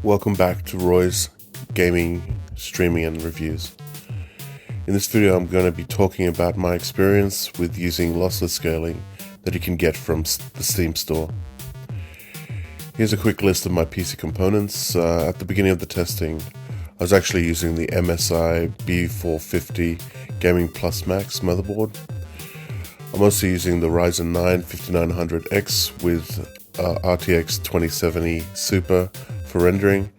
Welcome back to Roy's Gaming, Streaming and Reviews. In this video I'm going to be talking about my experience with using lossless scaling that you can get from the Steam store. Here's a quick list of my PC components. At the beginning of the testing I was actually using the MSI B450 Gaming Plus Max motherboard. I'm also using the Ryzen 9 5900X with RTX 2070 Super for rendering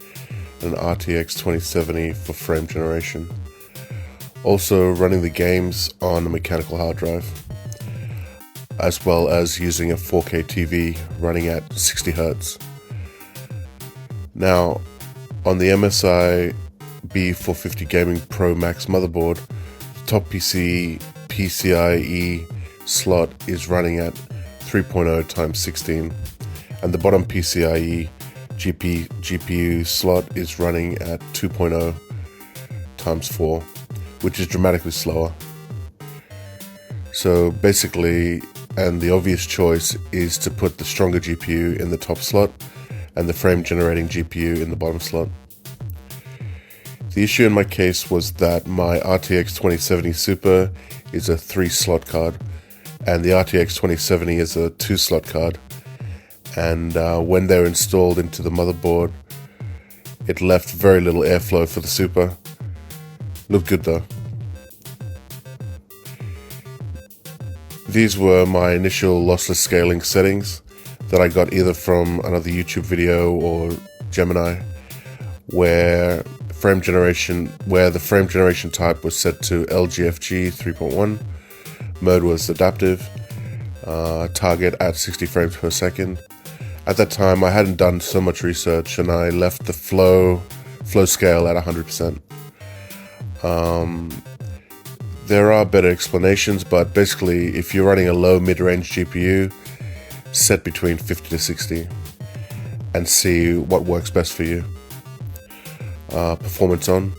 and RTX 2070 for frame generation. Also running the games on a mechanical hard drive, as well as using a 4K TV running at 60 Hz. Now, on the MSI B450 Gaming Pro Max motherboard, the top PCIe slot is running at 3.0 x 16, and the bottom PCIe GPU slot is running at 2.0 x 4, which is dramatically slower. So basically, and the obvious choice is to put the stronger GPU in the top slot and the frame generating GPU in the bottom slot. The issue in my case was that my RTX 2070 Super is a 3-slot card and the RTX 2070 is a 2-slot card. And when they were installed into the motherboard, it left very little airflow for the Super. Looked good though. These were my initial lossless scaling settings that I got either from another YouTube video or Gemini, where the frame generation type was set to LGFG 3.1, mode was adaptive, target at 60 frames per second. At that time, I hadn't done so much research, and I left the flow scale at 100%. There are better explanations, but basically, if you're running a low mid-range GPU, set between 50 to 60, and see what works best for you. Performance on.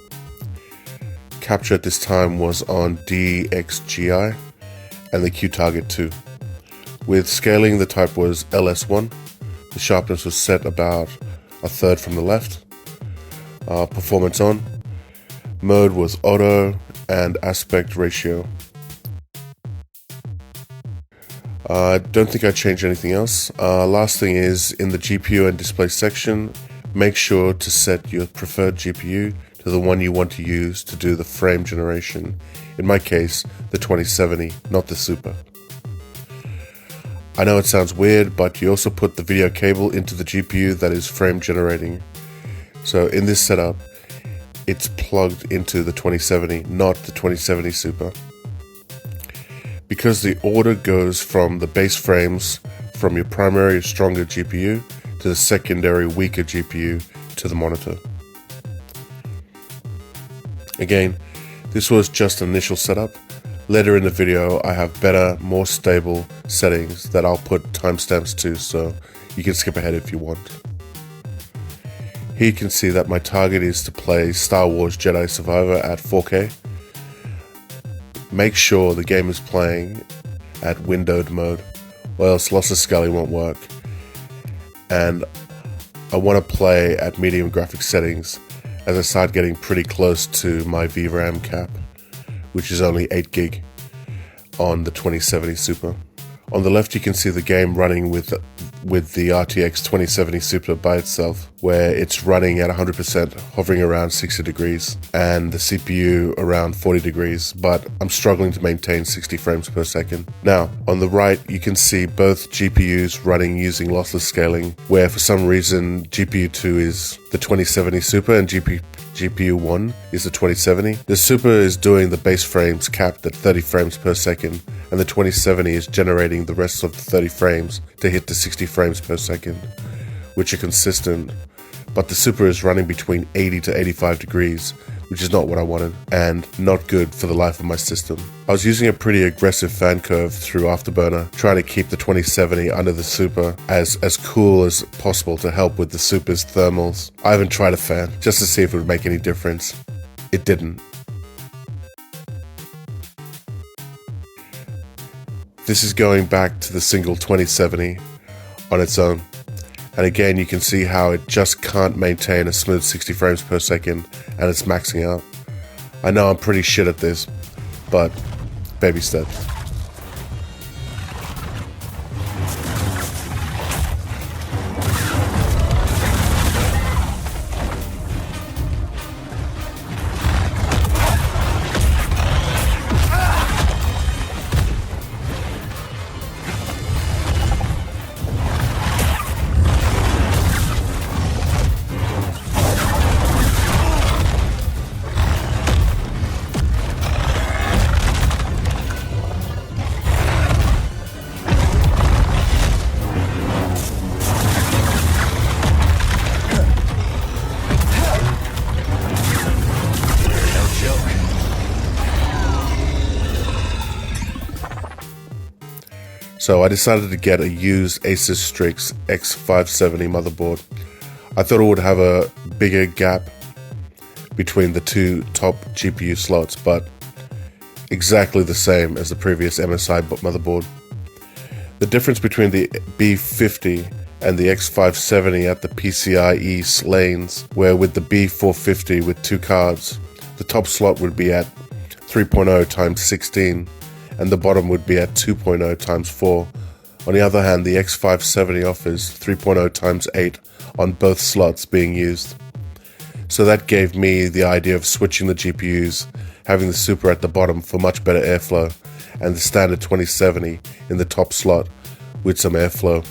Capture at this time was on DXGI, and the Q target 2. With scaling, the type was LS1. The sharpness was set about a third from the left. Performance on. Mode was auto and aspect ratio. I don't think I changed anything else. Last thing is, in the GPU and display section, make sure to set your preferred GPU to the one you want to use to do the frame generation. In my case, the 2070, not the Super. I know it sounds weird, but you also put the video cable into the GPU that is frame generating. So in this setup, it's plugged into the 2070, not the 2070 Super. Because the order goes from the base frames from your primary stronger GPU to the secondary weaker GPU to the monitor. Again, this was just an initial setup. Later in the video, I have better, more stable settings that I'll put timestamps to, so you can skip ahead if you want. Here you can see that my target is to play Star Wars Jedi Survivor at 4K. Make sure the game is playing at windowed mode, or else lossless scaling won't work. And I want to play at medium graphics settings as I start getting pretty close to my VRAM cap, which is only 8 gig on the 2070 Super. On the left you can see the game running with the RTX 2070 Super by itself, where it's running at 100%, hovering around 60 degrees, and the CPU around 40 degrees, but I'm struggling to maintain 60 frames per second. Now, on the right you can see both GPUs running using lossless scaling, where for some reason GPU 2 is the 2070 Super and GPU 1 is the 2070. The Super is doing the base frames capped at 30 frames per second, and the 2070 is generating the rest of the 30 frames to hit the 60 frames per second, which are consistent, but the Super is running between 80 to 85 degrees, which is not what I wanted, and not good for the life of my system. I was using a pretty aggressive fan curve through Afterburner, trying to keep the 2070 under the Super as cool as possible to help with the Super's thermals. I even tried a fan, just to see if it would make any difference. It didn't. This is going back to the single 2070 on its own, And again, you can see how it just can't maintain a smooth 60 frames per second and it's maxing out. I know I'm pretty shit at this, but baby steps. So I decided to get a used Asus Strix X570 motherboard. I thought it would have a bigger gap between the two top GPU slots, but exactly the same as the previous MSI motherboard. The difference between the B50 and the X570 at the PCIe lanes were with the B450 with two cards. The top slot would be at 3.0 times 16 and the bottom would be at 2.0 times 4. On the other hand, the X570 offers 3.0 times 8 on both slots being used. So that gave me the idea of switching the GPUs, having the Super at the bottom for much better airflow, and the standard 2070 in the top slot with some airflow,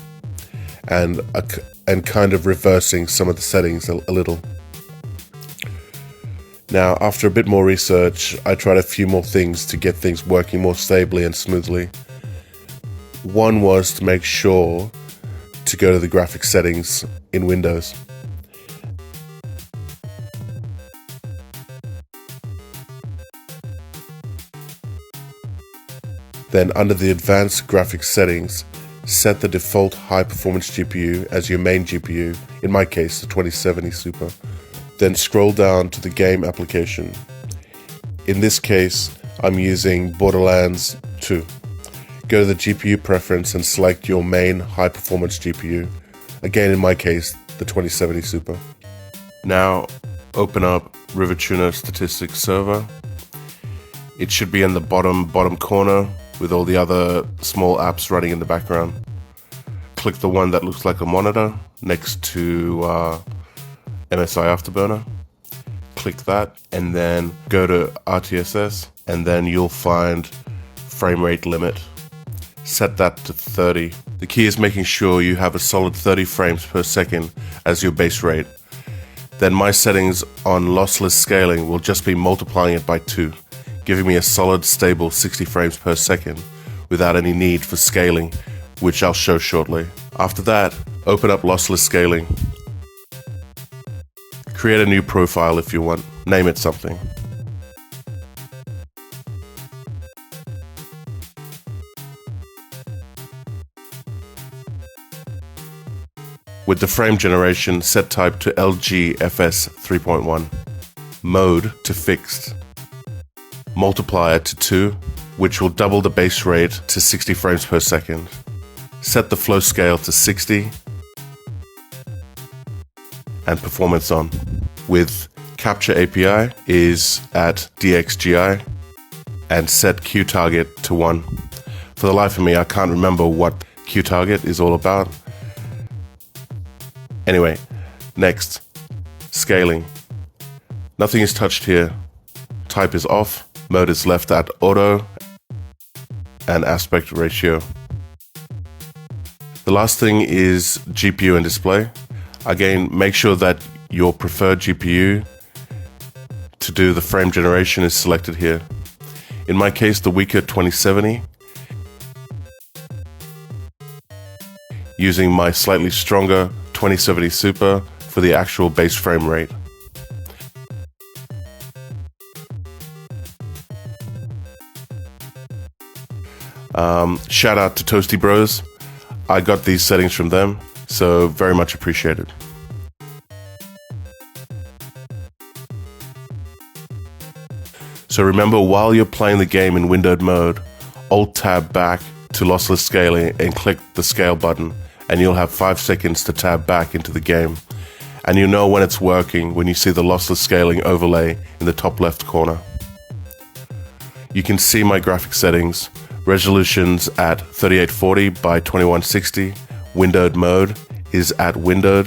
and kind of reversing some of the settings a little. Now, after a bit more research, I tried a few more things to get things working more stably and smoothly. One was to make sure to go to the graphics settings in Windows. Then under the advanced graphics settings, set the default high performance GPU as your main GPU, in my case the 2070 Super. Then scroll down to the game application. In this case, I'm using Borderlands 2. Go to the GPU preference and select your main high performance GPU. Again, in my case, the 2070 Super. Now, open up RiverTuner Statistics Server. It should be in the bottom corner with all the other small apps running in the background. Click the one that looks like a monitor next to MSI Afterburner. Click that and then go to RTSS and then you'll find frame rate limit. Set that to 30. The key is making sure you have a solid 30 frames per second as your base rate. Then my settings on Lossless Scaling will just be multiplying it by 2, giving me a solid stable 60 frames per second without any need for scaling, which I'll show shortly. After that, open up Lossless Scaling. Create a new profile if you want, name it something. With the frame generation, set type to LGFS 3.1. Mode to fixed. Multiplier to 2, which will double the base rate to 60 frames per second. Set the flow scale to 60. And performance on. With Capture API is at DXGI and set QTarget to 1. For the life of me, I can't remember what QTarget is all about. Anyway, next, scaling. Nothing is touched here. Type is off, mode is left at auto, and aspect ratio. The last thing is GPU and display. Again, make sure that your preferred GPU to do the frame generation is selected here. In my case, the weaker 2070. Using my slightly stronger 2070 Super for the actual base frame rate. Shout out to Toasty Bros. I got these settings from them, so very much appreciated. So remember, while you're playing the game in windowed mode, Alt-Tab back to Lossless Scaling and click the Scale button, and you'll have 5 seconds to tab back into the game. And you know when it's working when you see the lossless scaling overlay in the top left corner. You can see my graphic settings, resolutions at 3840 by 2160, windowed mode is at windowed,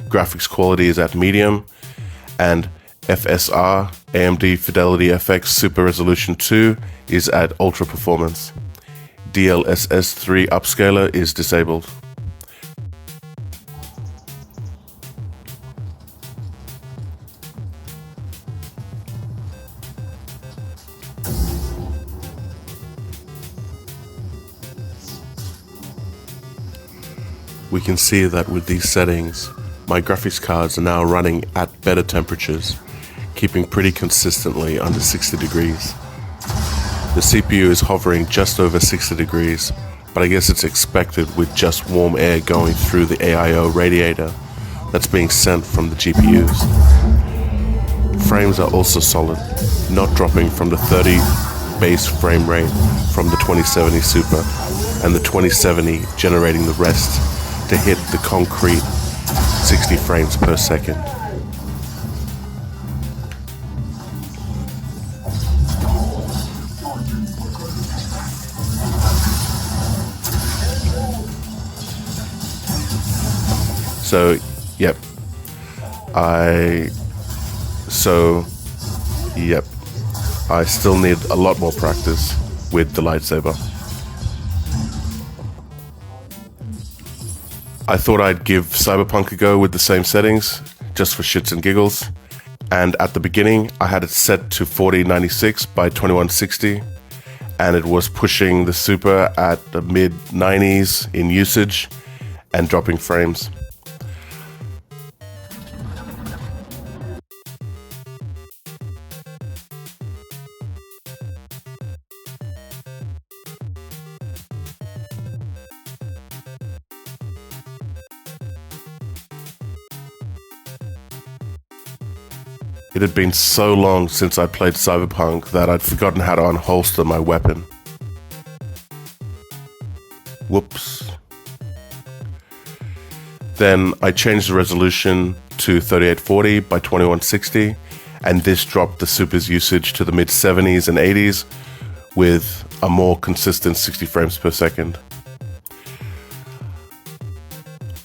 graphics quality is at medium, and FSR, AMD Fidelity FX Super Resolution 2 is at ultra performance. DLSS 3 upscaler is disabled. We can see that with these settings, my graphics cards are now running at better temperatures, keeping pretty consistently under 60 degrees. The CPU is hovering just over 60 degrees, but I guess it's expected with just warm air going through the AIO radiator that's being sent from the GPUs. Frames are also solid, not dropping from the 30 base frame rate from the 2070 Super, and the 2070 generating the rest to hit the concrete 60 frames per second. So, yep. I still need a lot more practice with the lightsaber. I thought I'd give Cyberpunk a go with the same settings, just for shits and giggles. And at the beginning, I had it set to 4096 by 2160, and it was pushing the Super at the mid-90s in usage and dropping frames. It had been so long since I played Cyberpunk that I'd forgotten how to unholster my weapon. Whoops. Then I changed the resolution to 3840 by 2160, and this dropped the Super's usage to the mid-70s and 80s with a more consistent 60 frames per second.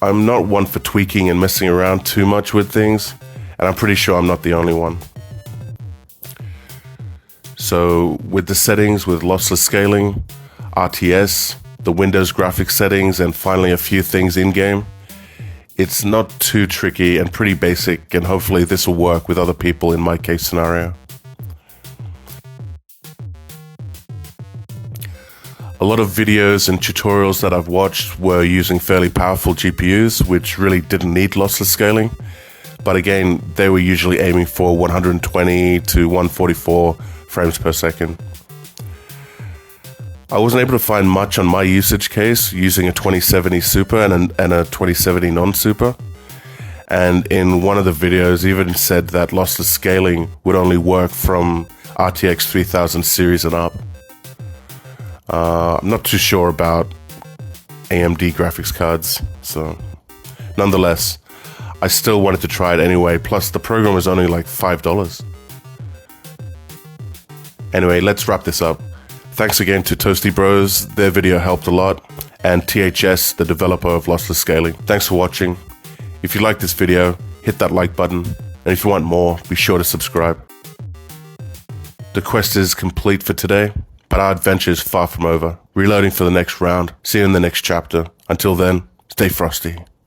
I'm not one for tweaking and messing around too much with things, and I'm pretty sure I'm not the only one. So with the settings with lossless scaling, RTS, the Windows graphics settings, and finally a few things in-game, it's not too tricky and pretty basic, and hopefully this will work with other people in my case scenario. A lot of videos and tutorials that I've watched were using fairly powerful GPUs, which really didn't need lossless scaling. But again, they were usually aiming for 120 to 144 frames per second. I wasn't able to find much on my usage case using a 2070 Super and a 2070 non-Super. And in one of the videos even said that lossless scaling would only work from RTX 3000 series and up. I'm not too sure about AMD graphics cards, so nonetheless, I still wanted to try it anyway, plus the program was only like $5. Anyway, let's wrap this up. Thanks again to Toasty Bros, their video helped a lot, and THS, the developer of Lossless Scaling. Thanks for watching. If you like this video, hit that like button, and if you want more, be sure to subscribe. The quest is complete for today, but our adventure is far from over. Reloading for the next round. See you in the next chapter. Until then, stay frosty.